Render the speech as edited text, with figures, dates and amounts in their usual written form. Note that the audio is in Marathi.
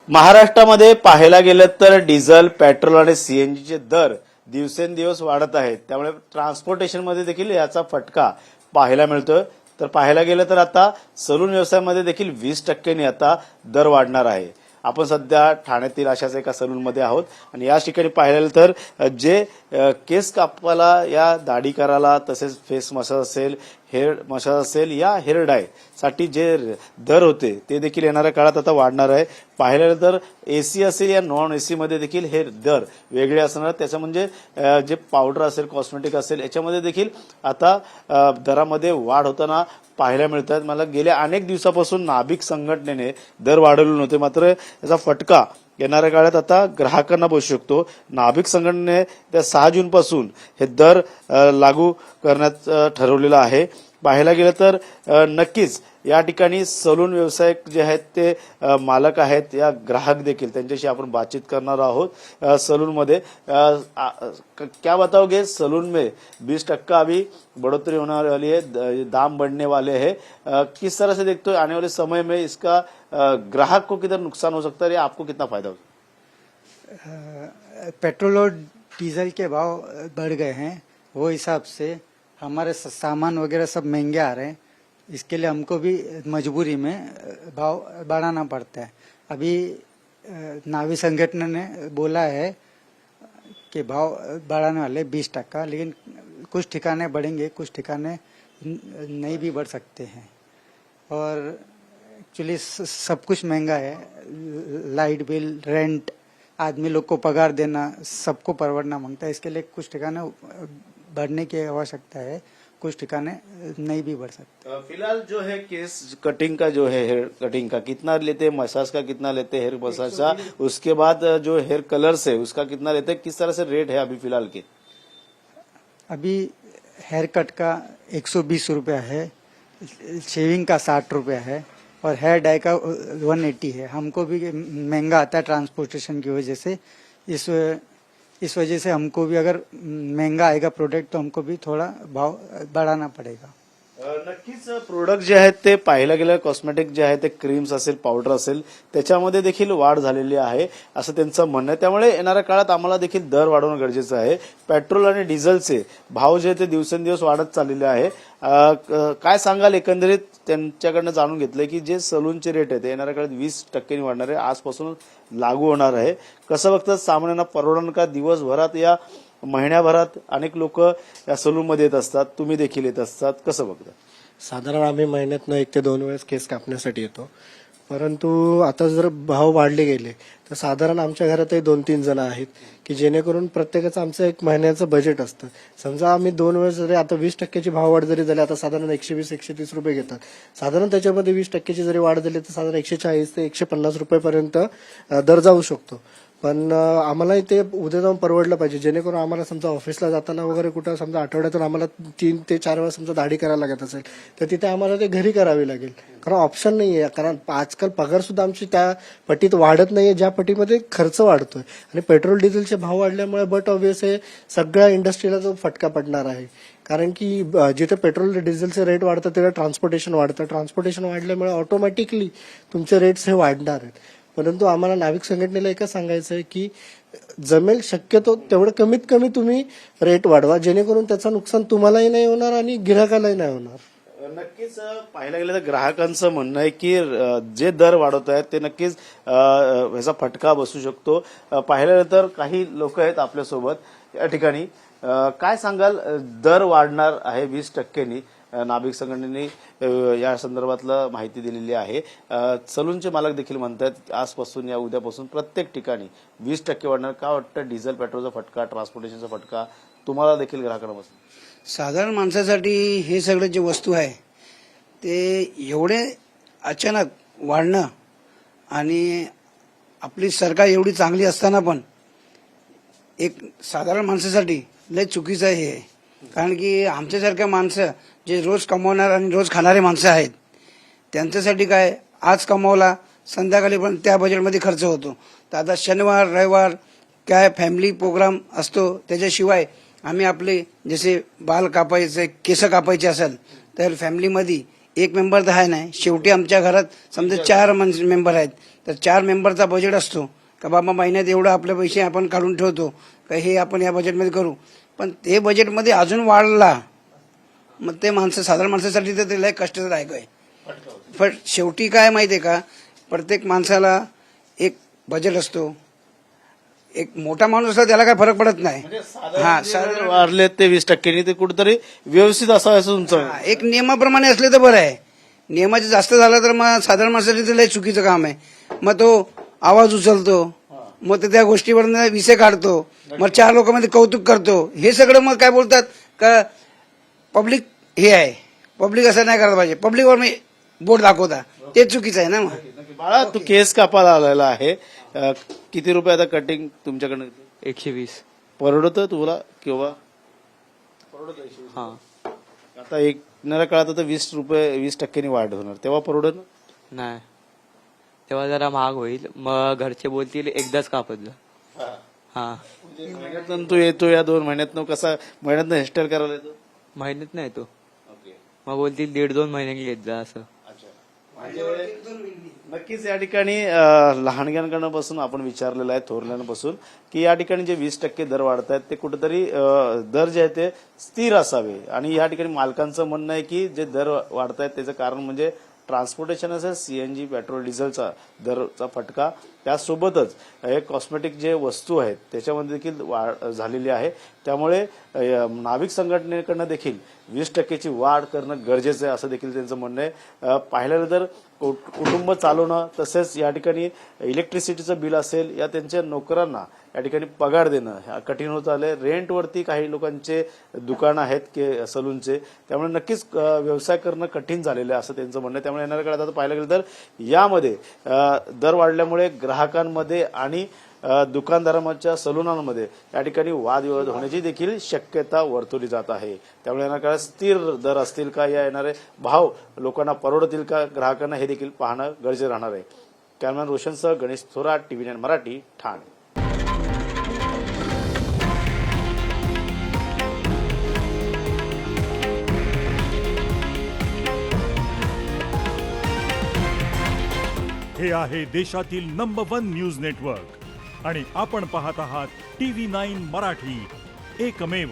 महाराष्ट्रामध्ये पाहायला गेलं तर डिझेल, पेट्रोल आणि सीएनजीचे दर दिवसेंदिवस वाढत आहेत. त्यामुळे ट्रान्सपोर्टेशनमध्ये देखील याचा फटका पाहायला मिळतोय. तर पाहायला गेलं तर आता सलून व्यवसायामध्ये देखील 20% आता दर वाढणार आहे. आपण सध्या ठाण्यातील अशाच एका सलूनमध्ये आहोत आणि या ठिकाणी पाहिलं तर जे केस कापायला, या दाढी करायला, तसेच फेस मसाज असेल, हेअर मसाज असेल, या हेअर डाय साठी जे दर होते ते देखील येणाऱ्या काळात आता वाढणार आहे. पाहिलं तर एसी असेल या नॉन एसी मध्ये देखील हे दर वेगळे असणार. त्याचं म्हणजे जे पावडर असेल, कॉस्मेटिक असेल, याच्यामध्ये देखील आता दरामध्ये वाढ होताना पाहायला मिळतात. मला गेल्या अनेक दिवसापासून नाभिक संघटनेने दर वाढवले नव्हते, मात्र याचा फटका येणाऱ्या काळात आता ग्राहकांना बसू शकतो. नाभिक संघटनेने त्या 6 जून पासून हे दर लागू करण्यात ठरवलेलं आहे. पाहायला गेलं तर नक्कीच या ठिकाणी सलून व्यवसायिक जे आहेत ते मालक आहेत, या ग्राहक देखील, त्यांच्याशी आपण बातचीत करणार आहोत. सलून मध्ये क्या बताओगे, सलून में 20% अभी बढ़ोतरी होने वाली है, दाम बढ़ने वाले हैं, किस तरह से देखते हो आने वाले समय में इसका ग्राहक को कितना नुकसान हो सकता है या आपको कितना फायदा होगा? पेट्रोल और डीजल के भाव बढ़ गए हैं, वो हिसाब से हमारे सामान वगैरह सब महंगे आ रहे हैं. इसके लिए हमको भी मजबूरी में भाव बढ़ाना पड़ता है. अभी नावी संगठन ने बोला है कि भाव बढ़ाने वाले 20%, लेकिन कुछ ठिकाने बढ़ेंगे, कुछ ठिकाने नहीं भी बढ़ सकते हैं. और एक्चुअली सब कुछ महंगा है. लाइट बिल, रेंट, आदमी लोग को पगार देना, सबको परवड़ना मांगता है. इसके लिए कुछ ठिकाने बढ़ने की आवश्यकता है, कुछ ठिकाने नहीं भी बढ़ सकते. फिलहाल जो है केस कटिंग का, जो है हेयर कटिंग का कितना लेते हैं, मसाज का कितना लेते हैं, हेयर मसाज का, उसके बाद जो हेयर कलर्स है उसका कितना लेते हैं, किस तरह से रेट है अभी फिलहाल के? अभी हेयर कट का 120 रुपया है, शेविंग का 60 रुपया है और हेयर डाई का 180 है. हमको भी महंगा आता है ट्रांसपोर्टेशन की वजह से. इस वजह से हमको भी अगर महंगा आएगा प्रोडक्ट तो हमको भी थोड़ा भाव बढ़ाना पड़ेगा. नक्कीच प्रोडक्ट जे आहेत ते पाहायला गेलं, कॉस्मेटिक जे आहे ते क्रीम्स असेल, पावडर असेल, त्याच्यामध्ये देखील वाढ झालेली आहे असं त्यांचं म्हणणं आहे. त्यामुळे येणाऱ्या काळात आम्हाला देखील दर वाढवणं गरजेचं आहे. पेट्रोल आणि डिझेलचे भाव जे ते दिवसेंदिवस वाढत चाललेले आहे. काय सांगाल, एकंदरीत त्यांच्याकडनं जाणून घेतलंय की जे सलूनचे रेट आहे ते येणाऱ्या काळात 20% वाढणार आहे, आजपासून लागू होणार आहे. कसं बघतात, सामान्यांना परवडणार का? दिवसभरात या महिन्याभरात अनेक लोक या सलूनमध्ये येत असतात, तुम्ही देखील येत असतात, कसं बघता? साधारण आम्ही महिन्यातनं 1 ते 2 वेळेस केस कापण्यासाठी येतो. परंतु आता जर भाव वाढले गेले तर साधारण आमच्या घरातही 2-3 जण आहेत की जेणेकरून प्रत्येकाचं आमचं एक महिन्याचं बजेट असतं. समजा आम्ही 2 वेळेस जरी आता 20%ची भाव वाढ जरी झाली, आता साधारण 120-130 रुपये घेतात. साधारण त्याच्यामध्ये 20%ची जरी वाढ झाली तर साधारण 140 ते 150 रुपयेपर्यंत दर जाऊ शकतो. पण आम्हाला ते उद्या जाऊन परवडलं पाहिजे, जेणेकरून आम्हाला समजा ऑफिसला जाताना वगैरे कुठं समजा आठवड्यातून आम्हाला 3 ते 4 वेळा समजा दाढी करायला लागत असेल तर तिथे आम्हाला ते घरी करावी लागेल, कारण ऑप्शन नाहीये. कारण आजकाल पगार सुद्धा आमची त्या पटीत वाढत नाहीये ज्या पटीमध्ये खर्च वाढतोय. आणि पेट्रोल डिझेलचे भाव वाढल्यामुळे बट ऑब्व्हियस हे सगळ्या इंडस्ट्रीला जो फटका पडणार आहे. कारण की जिथे पेट्रोल डिझेलचे रेट वाढतात तिथे ट्रान्सपोर्टेशन वाढतं. ट्रान्सपोर्टेशन वाढल्यामुळे ऑटोमॅटिकली तुमचे रेट्स हे वाढणार आहेत. परंतु आम्हाला नाविक संघटनेला एकच सांगायचं आहे की जमेल शक्यतो तेवढं कमीत कमी तुम्ही रेट वाढवा, जेणेकरून त्याचं नुकसान तुम्हालाही नाही होणार आणि गिराकालाही नाही होणार. नक्कीच पाहायला गेलं तर ग्राहकांचं म्हणणं आहे की जे दर वाढवत आहेत ते नक्कीच ह्याचा फटका बसू शकतो. पाहायला गेलं तर काही लोक आहेत आपल्यासोबत या ठिकाणी. काय सांगाल, दर वाढणार आहे 20%नी, नाभिक संघटनेने या संदर्भातलं माहिती दिलेली आहे. सलूनचे मालक देखील म्हणतात आजपासून या उद्यापासून प्रत्येक ठिकाणी 20% वाढणार. का वाटतं, डिझेल पेट्रोलचा फटका, ट्रान्सपोर्टेशनचा फटका तुम्हाला देखील ग्राहकांना बसतो? साधारण माणसासाठी हे सगळे जे वस्तू आहे ते एवढे अचानक वाढणं आणि आपली सरकार एवढी चांगली असताना पण एक साधारण माणसासाठी लय चुकीचं आहे हे. कारण की आमच्यासारख्या माणसं जे रोज कमवणार आणि रोज खाणारे माणसं आहेत त्यांच्यासाठी काय, आज कमावला संध्याकाळी पण त्या बजेटमध्ये खर्च होतो. तर आता शनिवार रविवार काय फॅमिली प्रोग्राम असतो, त्याच्याशिवाय आम्ही आपले जसे बाल कापायचे, केस कापायचे असेल तर फॅमिलीमध्ये एक मेंबर तर आहे नाही. शेवटी आमच्या घरात समजा 4 मेंबर आहेत, तर 4 मेंबरचा बजेट असतो का बाबा महिन्यात एवढं आपले पैसे आपण काढून ठेवतो का हे आपण या बजेटमध्ये करू. पण ते बजेटमध्ये अजून वाढला मग ते साधारण माणसासाठी तर ते लय कष्टदायक आहे. पण शेवटी काय माहितीये का, प्रत्येक माणसाला एक बजेट असतो. एक मोठा माणूस असला त्याला काय फरक पडत नाही. हा, जर वाढले ते 20%, ते कुठेतरी व्यवस्थित असावं असं तुमचं हा, एक नियमाप्रमाणे असले तर बरं आहे. नियमाचे जास्त झालं तर मग साधारण माणसासाठी ते लय चुकीचं काम आहे. मग तो आवाज उचलतो, मग ते त्या गोष्टीवरनं विषय काढतो, मग 4 लोकांमध्ये कौतुक करतो. हे सगळं मग काय बोलतात का पब्लिक हे आहे, पब्लिक असं नाही करायला पाहिजे, पब्लिकवर मी बोट दाखवता, ते चुकीचं आहे ना. मग बाळा, तू केस कापायला आलेला आहे. किती रुपये आता कटिंग तुमच्याकडनं 120. परवडतं तुला किंवा हा. आता येणाऱ्या काळात आता 20% वाढ होणार, तेव्हा परवडत नाही, तेव्हा जरा महाग होईल. मग घरचे बोलतील एकदाच कापत जा. हा, महिन्यातून तू येतो, या 2 महिन्यातनं कसा महिन्यातनं हेअरस्टाईल करायला येतो? महिन्यात नाही तो. मग बोलतील 1.5-2 महिने घेत जा असं. नक्कीच या ठिकाणी लहानग्यांकडून आपण विचारलेलं आहे, थोरल्यांपासून, की या ठिकाणी जे 20% दर वाढत आहेत ते कुठेतरी दर जे आहे ते स्थिर असावे. आणि या ठिकाणी मालकांचं म्हणणं आहे की जे दर वाढत आहेत त्याचं कारण म्हणजे ट्रान्सपोर्टेशन असेल, सीएनजी, पेट्रोल, डिझेलचा दरचा फटका, त्यासोबतच हे कॉस्मेटिक जे वस्तू आहेत त्याच्यामध्ये देखील वाढ झालेली आहे. त्यामुळे नाभिक संघटनेकडनं देखील 20%ची वाढ करणं गरजेचं आहे असं देखील त्यांचं म्हणणं आहे. पाहिलं तर कुटुंब चालवणं, तसेच या ठिकाणी इलेक्ट्रिसिटीचं बिल असेल, या त्यांच्या नोकरांना या ठिकाणी पगार देणं कठीण होत आलंय. रेंटवरती काही लोकांचे दुकानं आहेत की सलूनचे, त्यामुळे नक्कीच व्यवसाय करणं कठीण झालेलं आहे असं त्यांचं म्हणणं आहे. त्यामुळे येणाऱ्या काळात आता पाहायला गेलं तर यामध्ये दर वाढल्यामुळे ग्राहकांमध्ये आणि दुकानदारांच्या सलूनांमध्ये या ठिकाणी वादविवाद होण्याची देखील शक्यता वर्तवली जात आहे. त्यामुळे येणाऱ्या काळात स्थिर दर असतील का, या येणारे भाव लोकांना परवडतील का ग्राहकांना, हे देखील पाहणं गरजेचं राहणार आहे. कॅमेरामॅन रोशनसह गणेश थोरात, TV9 मराठी, ठाणे. हे आहे देशातील नंबर 1 न्यूज नेटवर्क आणि आपण पाहत आहात TV9 मराठी, एकमेव.